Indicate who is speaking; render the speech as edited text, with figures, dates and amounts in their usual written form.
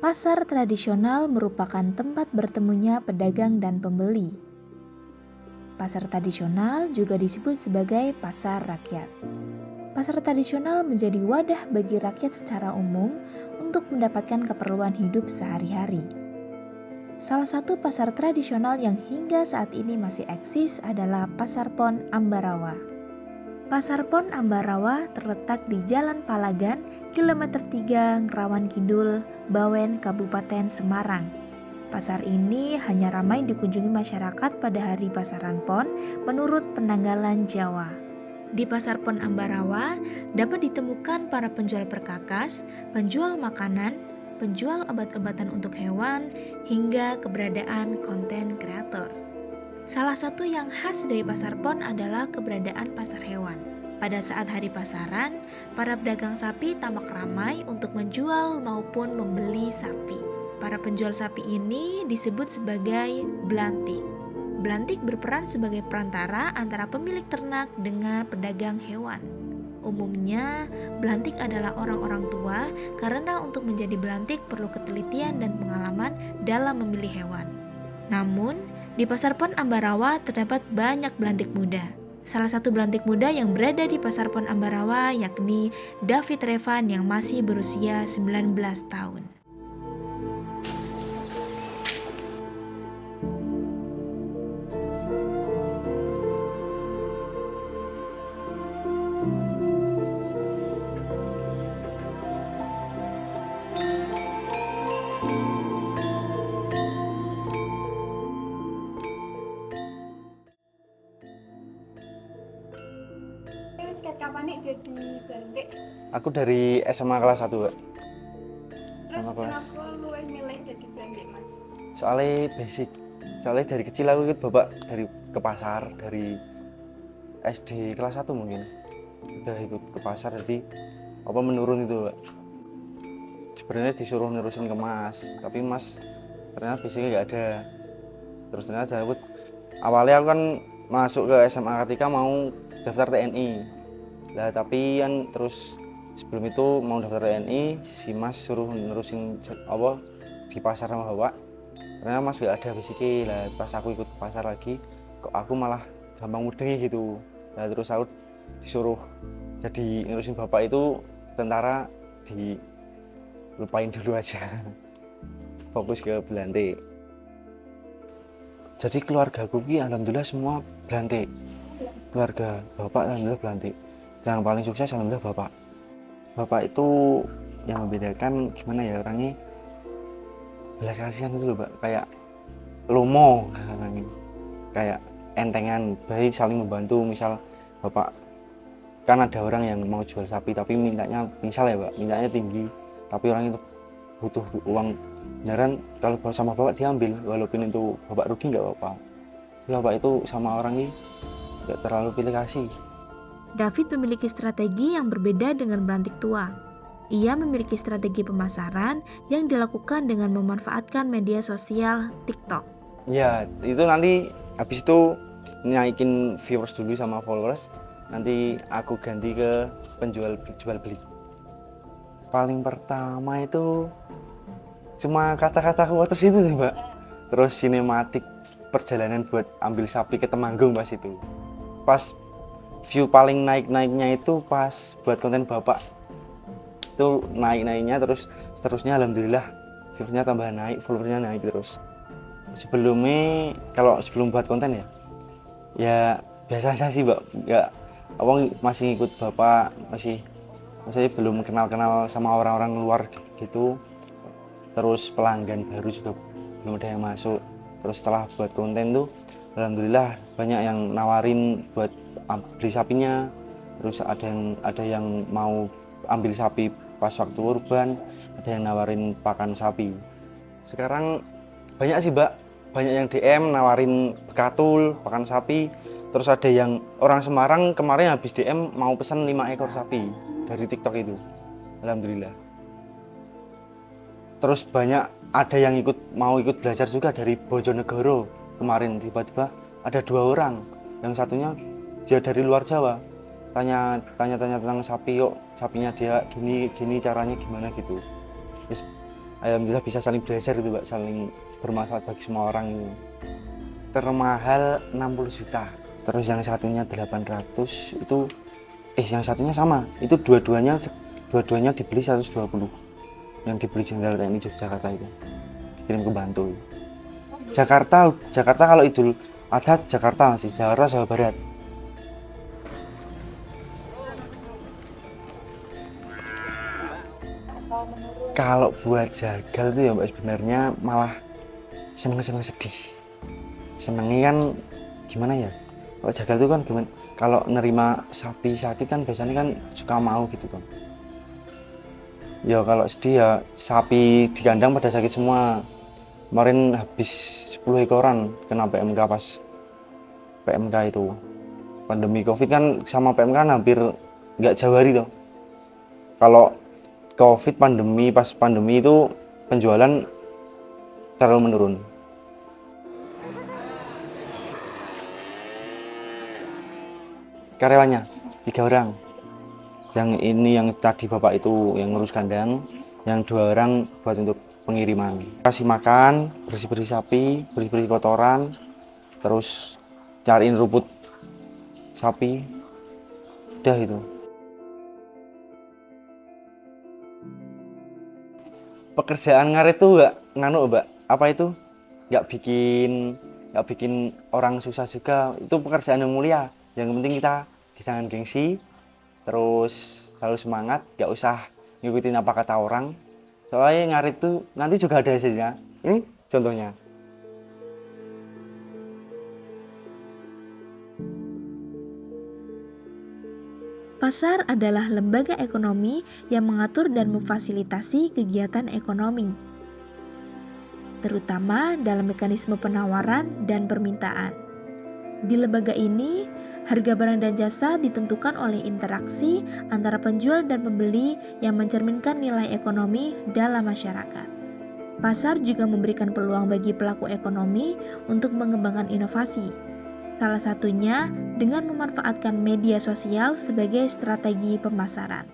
Speaker 1: Pasar tradisional merupakan tempat bertemunya pedagang dan pembeli. Pasar tradisional juga disebut sebagai pasar rakyat. Pasar tradisional menjadi wadah bagi rakyat secara umum untuk mendapatkan keperluan hidup sehari-hari. Salah satu pasar tradisional yang hingga saat ini masih eksis adalah Pasar Pon Ambarawa. Pasar Pon Ambarawa terletak di Jalan Palagan, kilometer 3, Ngerawan Kidul, Bawen, Kabupaten Semarang. Pasar ini hanya ramai dikunjungi masyarakat pada hari pasaran Pon menurut penanggalan Jawa. Di Pasar Pon Ambarawa dapat ditemukan para penjual perkakas, penjual makanan, penjual obat-obatan untuk hewan, hingga keberadaan konten kreator. Salah satu yang khas dari Pasar Pon adalah keberadaan pasar hewan. Pada saat hari pasaran, para pedagang sapi tampak ramai untuk menjual maupun membeli sapi. Para penjual sapi ini disebut sebagai belantik. Belantik berperan sebagai perantara antara pemilik ternak dengan pedagang hewan. Umumnya, belantik adalah orang-orang tua karena untuk menjadi belantik perlu ketelitian dan pengalaman dalam memilih hewan. Namun, di Pasar Pon Ambarawa terdapat banyak belantik muda. Salah satu belantik muda yang berada di Pasar Pon Ambarawa yakni David Revan yang masih berusia 19 tahun.
Speaker 2: Kapan nih jadi belantik?
Speaker 3: Aku dari SMA kelas 1, Kak.
Speaker 2: Terus
Speaker 3: Sama kelas.
Speaker 2: kenapa lu milih jadi belantik, Mas?
Speaker 3: Soalnya basic. Soalnya dari kecil aku ikut bapak dari ke pasar, dari SD kelas 1 mungkin. Udah ikut ke pasar, jadi apa menurun itu, Kak. Sebenarnya disuruh nerusin ke Mas, tapi Mas ternyata basicnya nggak ada. Terus ternyata aku awalnya aku kan masuk ke SMA ketika mau daftar TNI. Lah tapi kan terus sebelum itu mau daftar TNI, si Mas suruh nerusin apa di pasar sama bapak. Karena Mas gak ada basicnya. Lah pas aku ikut ke pasar lagi, kok aku malah gampang mudeng gitu. Lah terus aku disuruh jadi nerusin bapak itu tentara, dilupain dulu aja. Fokus ke belantik. Jadi keluarga aku alhamdulillah semua belantik. Keluarga bapak alhamdulillah belantik. Yang paling sukses alhamdulillah bapak. Bapak itu yang membedakan gimana ya, orangnya belas kasihan itu loh, Pak. Kayak lomo orangnya. Kayak entengan, baik saling membantu. Misal bapak kan ada orang yang mau jual sapi tapi mintanya misal ya, Pak, mintanya tinggi, tapi orang itu butuh uang beneran, kalau sama bapak diambil walaupun itu bapak rugi nggak apa-apa. Bapak itu sama orang ini nggak terlalu pilih kasih.
Speaker 1: David memiliki strategi yang berbeda dengan belantik tua. Ia memiliki strategi pemasaran yang dilakukan dengan memanfaatkan media sosial TikTok.
Speaker 3: Ya, itu nanti habis itu naikin viewers dulu sama followers. Nanti aku ganti ke penjual jual beli. Paling pertama itu cuma kata-kata kuotas itu sih, Mbak. Terus sinematik perjalanan buat ambil sapi ke Temanggung pas itu. Pas view paling naik-naiknya itu pas buat konten bapak. Itu naik-naiknya terus seterusnya alhamdulillah view-nya tambah naik, followernya naik terus. Sebelumnya kalau sebelum buat konten ya biasa saja sih, Mbak. Nggak apa masih ikut bapak, masih belum kenal-kenal sama orang-orang luar gitu. Terus pelanggan baru juga belum ada yang masuk. Terus setelah buat konten tuh alhamdulillah banyak yang nawarin buat beli sapinya. Terus ada yang mau ambil sapi pas waktu kurban, ada yang nawarin pakan sapi. Sekarang banyak sih, Mbak, banyak yang DM nawarin bekatul, pakan sapi. Terus ada yang orang Semarang kemarin habis DM mau pesan 5 ekor sapi dari TikTok itu. Alhamdulillah. Terus banyak ada yang mau ikut belajar juga dari Bojonegoro. Kemarin tiba-tiba ada 2 orang, yang satunya dia dari luar Jawa. Tanya tentang sapi, yuk sapinya dia gini caranya gimana gitu. Terus alhamdulillah bisa saling belajar gitu Mbak, saling bermanfaat bagi semua orang gitu. Termahal 60 juta, terus yang satunya 800 itu yang satunya sama, itu dua-duanya dibeli 120, yang dibeli Jenderal TNI Yogyakarta itu dikirim ke Bantul. Jakarta kalau Idul Adha Jakarta masih Jakarta Jawa Barat. Kalau buat jagal tuh ya Mbak, sebenarnya malah seneng sedih. Senengnya kan gimana ya, kalau jagal tuh kan gimana, kalau nerima sapi sakit kan biasanya kan suka mau gitu kan. Ya kalau sedih ya sapi di kandang pada sakit semua. Kemarin habis 10 ekoran kena PMK pas PMK itu. Pandemi Covid kan sama PMK kan hampir nggak jauh hari tuh. Kalau Covid pas pandemi itu penjualan terlalu menurun. Karyawannya 3 orang. Yang ini yang tadi bapak itu yang ngurus kandang, yang 2 orang buat untuk pengiriman. Kasih makan, bersih-bersih sapi, bersih-bersih kotoran, terus cariin rumput sapi. Udah itu. Pekerjaan ngarit tuh nggak Mbak, apa itu nggak bikin orang susah juga. Itu pekerjaan yang mulia. Yang penting kita jangan gengsi, terus selalu semangat, nggak usah ngikutin apa kata orang. Soalnya ngarit tuh nanti juga ada hasilnya. Ini contohnya.
Speaker 1: Pasar adalah lembaga ekonomi yang mengatur dan memfasilitasi kegiatan ekonomi, terutama dalam mekanisme penawaran dan permintaan. Di lembaga ini, harga barang dan jasa ditentukan oleh interaksi antara penjual dan pembeli yang mencerminkan nilai ekonomi dalam masyarakat. Pasar juga memberikan peluang bagi pelaku ekonomi untuk mengembangkan inovasi. Salah satunya dengan memanfaatkan media sosial sebagai strategi pemasaran.